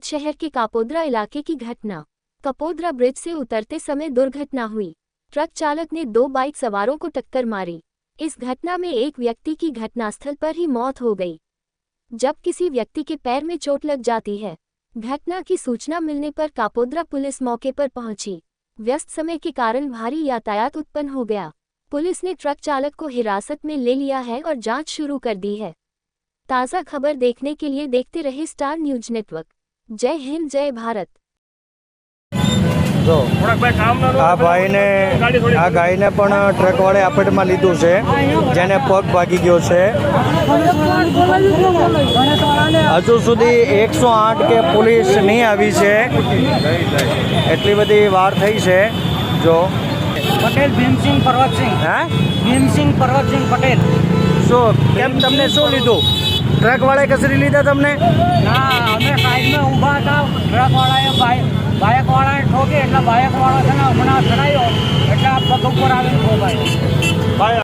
गुजरात शहर के कापोद्रा इलाके की घटना। कपोद्रा ब्रिज से उतरते समय दुर्घटना हुई। ट्रक चालक ने 2 बाइक सवारों को टक्कर मारी। इस घटना में एक व्यक्ति की घटनास्थल पर ही मौत हो गई, जब किसी व्यक्ति के पैर में चोट लग जाती है। घटना की सूचना मिलने पर कापोद्रा पुलिस मौके पर पहुंची। व्यस्त समय के कारण भारी यातायात उत्पन्न हो गया। पुलिस ने ट्रक चालक को हिरासत में ले लिया है और जांच शुरू कर दी है। ताज़ा खबर देखने के लिए देखते रहे स्टार न्यूज नेटवर्क। जय हिंद, जय भारत। જો આ ગાયને પણ ટ્રકવાળે આપેટમાં લીધું છે, જેને પગ ભાગી ગયો છે। હજુ સુધી 108 કે પોલીસ નહીં આવી છે, એટલી બધી વાર થઈ છે। જો પટેલ ભીમસિંહ પરવતસિંહ, હે ભીમસિંહ પરવતસિંહ પટેલ। શું કેમ તમને શું લીધું? ટ્રકવાળાએ કસરી લીધા તમને? ના, અમે સાઈડમાં ઊભા હતા, ટ્રકવાળાએ બાઇકવાળાએ ઠોકી એટલે બાઇકવાળો છે ને હમણાં ચડાયો એટલે આ પગ ઉપર આવીને ઠોકાયો।